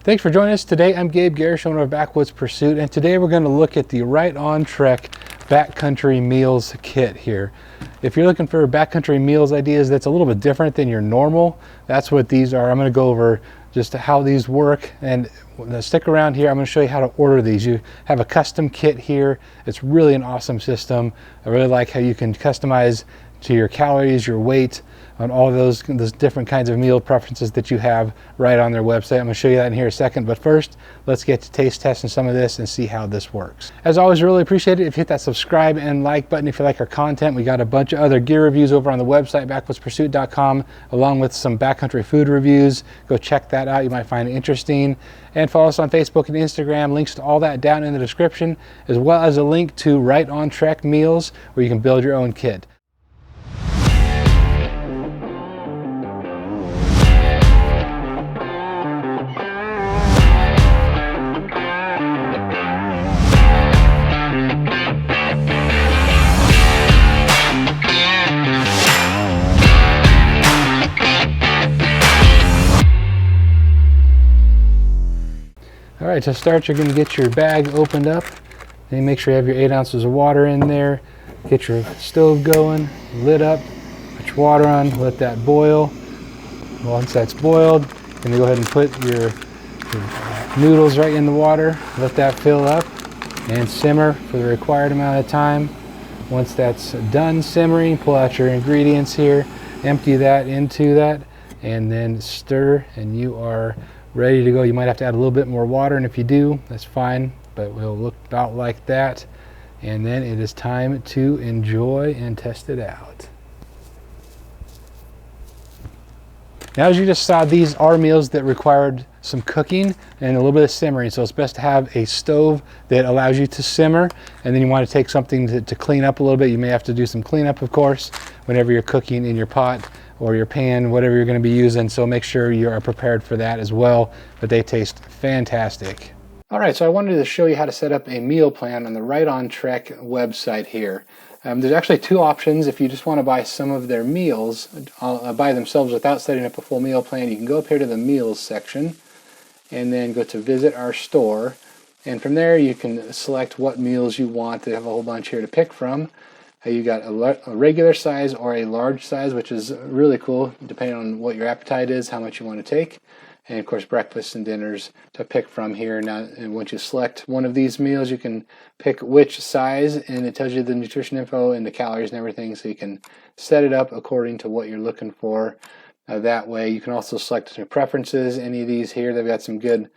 Thanks for joining us today. I'm Gabe Garish, owner of Backwoods Pursuit, and today we're going to look at the RightOn Trek Backcountry Meals Kit here. If you're looking for backcountry meals ideas that's a little bit different than your normal, that's what these are. I'm going to go over just how these work, and stick around here. I'm going to show you how to order these. You have a custom kit here. It's really an awesome system. I really like how you can customize to your calories, your weight, on all those different kinds of meal preferences that you have right on their website. I'm going to show you that in here in a second, but first let's get to taste testing some of this and see how this works. As always, really appreciate it if you hit that subscribe and like button if you like our content. We got a bunch of other gear reviews over on the website, backwoodspursuit.com, along with some backcountry food reviews. Go check that out. You might find it interesting. And follow us on Facebook and Instagram. Links to all that down in the description, as well as a link to RightOn Trek meals where you can build your own kit. All right, to start, you're going to get your bag opened up. Then make sure you have your 8 ounces of water in there. Get your stove going, lit up, put your water on, let that boil. Once that's boiled, you're going to go ahead and put your noodles right in the water. Let that fill up and simmer for the required amount of time. Once that's done simmering, pull out your ingredients here, empty that into that, and then stir, and you are ready to go. You might have to add a little bit more water, and if you do, that's fine, but we'll look about like that. And then it is time to enjoy and test it out. Now, as you just saw, these are meals that required some cooking and a little bit of simmering, so it's best to have a stove that allows you to simmer. And then you want to take something to clean up a little bit. You may have to do some cleanup, of course, whenever you're cooking in your pot or your pan, whatever you're going to be using, so make sure you are prepared for that as well. But they taste fantastic. All right, so I wanted to show you how to set up a meal plan on the RightOn Trek website here. There's actually two options. If you just want to buy some of their meals by themselves without setting up a full meal plan, you can go up here to the meals section and then go to visit our store. And from there you can select what meals you want. They have a whole bunch here to pick from. You got a regular size or a large size, which is really cool, depending on what your appetite is, how much you want to take. And of course, breakfasts and dinners to pick from here. Now, and once you select one of these meals, you can pick which size, and it tells you the nutrition info and the calories and everything, so you can set it up according to what you're looking for. That way, you can also select your preferences. Any of these here, they've got some good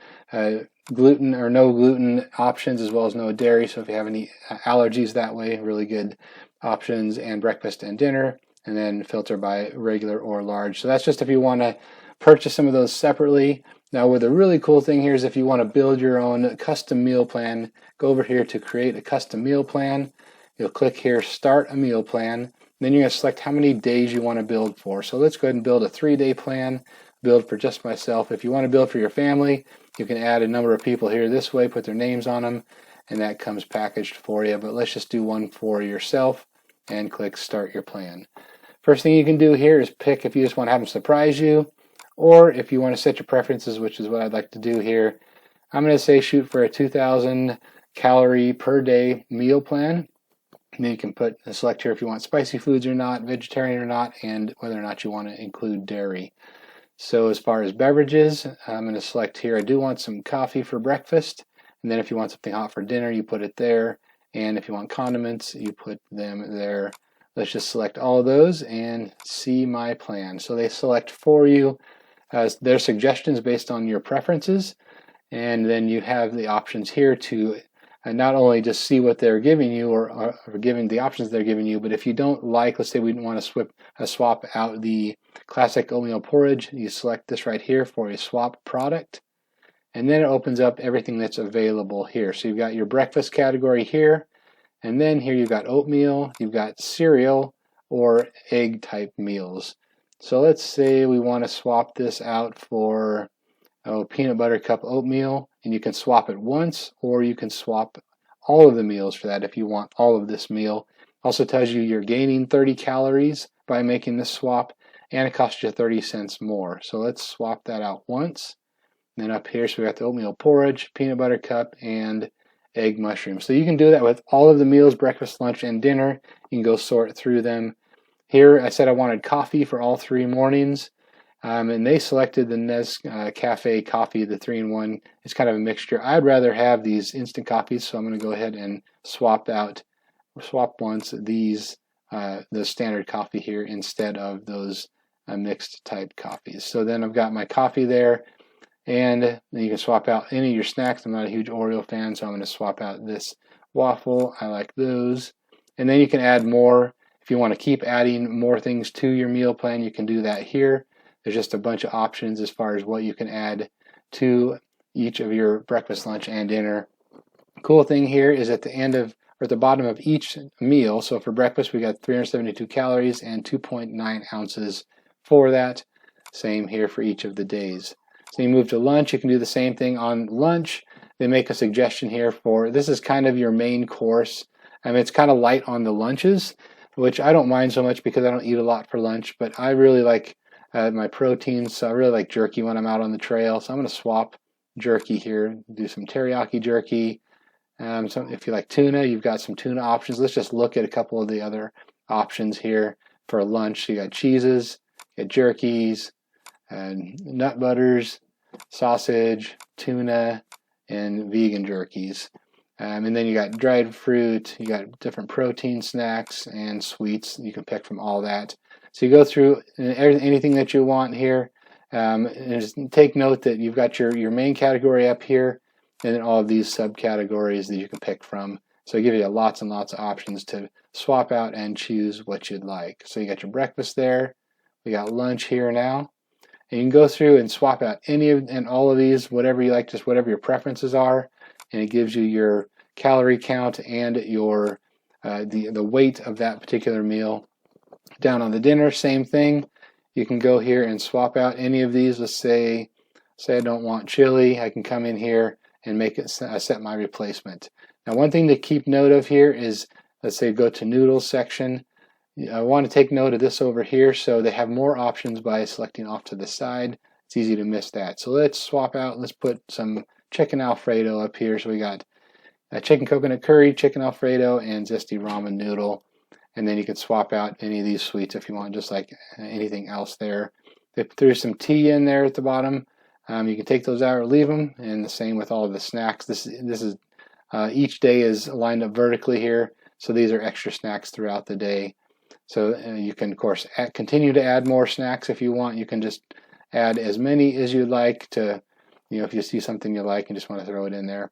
gluten or no gluten options, as well as no dairy. So if you have any allergies that way, really good options, and breakfast and dinner, and then filter by regular or large. So that's just if you want to purchase some of those separately. Now, with a really cool thing here is if you want to build your own custom meal plan, go over here to create a custom meal plan. You'll click here, start a meal plan. Then you're going to select how many days you want to build for. So let's go ahead and build a 3-day plan, build for just myself. If you want to build for your family, you can add a number of people here this way, put their names on them, and that comes packaged for you. But let's just do one for yourself and click start your plan. First thing you can do here is pick if you just want to have them surprise you, or if you want to set your preferences, which is what I'd like to do here. I'm going to say shoot for a 2,000 calorie per day meal plan. And then you can select here if you want spicy foods or not, vegetarian or not, and whether or not you want to include dairy. So as far as beverages, I'm going to select here, I do want some coffee for breakfast. And then if you want something hot for dinner, you put it there. And if you want condiments, you put them there. Let's just select all of those and see my plan. So they select for you their suggestions based on your preferences. And then you have the options here to not only just see what they're giving you or giving the options they're giving you, but if you don't like, let's say we want to swap out the classic oatmeal porridge, you select this right here for a swap product. And then it opens up everything that's available here. So you've got your breakfast category here, and then here you've got oatmeal, you've got cereal, or egg type meals. So let's say we want to swap this out for peanut butter cup oatmeal, and you can swap it once, or you can swap all of the meals for that if you want all of this meal. Also tells you you're gaining 30 calories by making this swap, and it costs you 30 cents more. So let's swap that out once. And then up here, so we got the oatmeal porridge, peanut butter cup, and egg mushroom. So you can do that with all of the meals, breakfast, lunch, and dinner. You can go sort through them. Here I said I wanted coffee for all 3 mornings. And they selected the Nescafe coffee, the 3-in-1. It's kind of a mixture. I'd rather have these instant coffees, so I'm going to go ahead and swap once these the standard coffee here instead of those mixed type coffees. So then I've got my coffee there, and then you can swap out any of your snacks. I'm not a huge Oreo fan, so I'm going to swap out this waffle. I like those. And then you can add more. If you want to keep adding more things to your meal plan, you can do that here. There's just a bunch of options as far as what you can add to each of your breakfast, lunch, and dinner. Cool thing here is at the end of, or at the bottom of each meal, so for breakfast we got 372 calories and 2.9 ounces for that. Same here for each of the days. So you move to lunch, you can do the same thing on lunch. They make a suggestion here for, this is kind of your main course. I mean, it's kind of light on the lunches, which I don't mind so much because I don't eat a lot for lunch, but I really like my proteins, so I really like jerky when I'm out on the trail. So I'm going to swap jerky here, do some teriyaki jerky. So if you like tuna, you've got some tuna options. Let's just look at a couple of the other options here for lunch. So you got cheeses, you got jerkies, and nut butters, sausage, tuna, and vegan jerkies. And then you got dried fruit, you got different protein snacks and sweets. You can pick from all that. So you go through anything that you want here. And just take note that you've got your main category up here, and then all of these subcategories that you can pick from. So it gives you lots and lots of options to swap out and choose what you'd like. So you got your breakfast there. We got lunch here now. And you can go through and swap out any of and all of these, whatever you like, just whatever your preferences are. And it gives you your calorie count and your the weight of that particular meal. Down on the dinner, same thing. You can go here and swap out any of these. Let's say I don't want chili. I can come in here and make it set my replacement. Now, one thing to keep note of here is, let's say go to noodles section. I want to take note of this over here. So they have more options by selecting off to the side. It's easy to miss that. So let's swap out. Let's put some chicken Alfredo up here. So we got chicken coconut curry, chicken Alfredo, and zesty ramen noodle. And then you can swap out any of these sweets if you want, just like anything else there. They threw some tea in there at the bottom. You can take those out or leave them, and the same with all of the snacks. This is each day is lined up vertically here, so these are extra snacks throughout the day. So you can, of course, continue to add more snacks if you want. You can just add as many as you'd like to, if you see something you like and just want to throw it in there.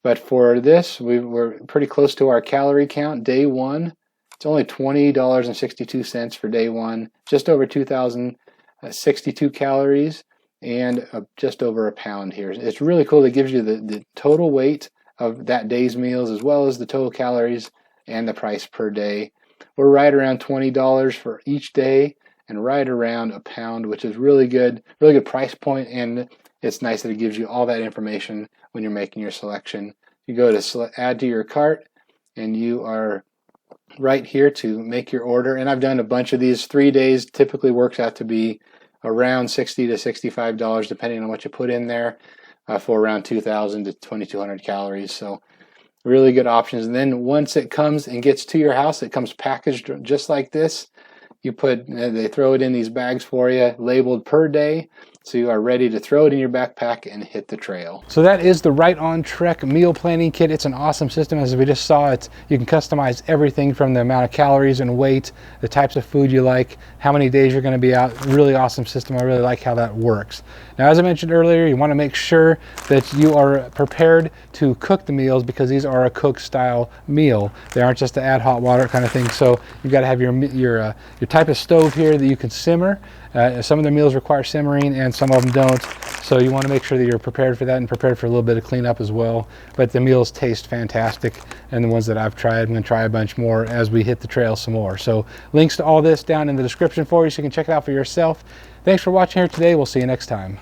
But for this, we're pretty close to our calorie count. Day 1. It's only $20.62 for day 1, just over 2,062 calories, and just over a pound here. It's really cool. It gives you the total weight of that day's meals, as well as the total calories and the price per day. We're right around $20 for each day, and right around a pound, which is really good price point, and it's nice that it gives you all that information when you're making your selection. You go to add to your cart, and you are right here to make your order. And I've done a bunch of these. 3 days typically works out to be around $60 to $65, depending on what you put in there, for around 2,000 to 2,200 calories. So really good options. And then once it comes and gets to your house, it comes packaged just like this. They throw it in these bags for you, labeled per day, so you are ready to throw it in your backpack and hit the trail. So that is the RightOn Trek meal planning kit. It's an awesome system. As we just saw, you can customize everything from the amount of calories and weight, the types of food you like, how many days you're going to be out. Really awesome system. I really like how that works. Now, as I mentioned earlier, you want to make sure that you are prepared to cook the meals, because these are a cook style meal. They aren't just to add hot water kind of thing. So you've got to have your type of stove here that you can simmer. Some of the meals require simmering and some of them don't, so you want to make sure that you're prepared for that and prepared for a little bit of cleanup as well. But the meals taste fantastic, and the ones that I've tried, I'm going to try a bunch more as we hit the trail some more. So links to all this down in the description for you, so you can check it out for yourself. Thanks for watching here today. We'll see you next time.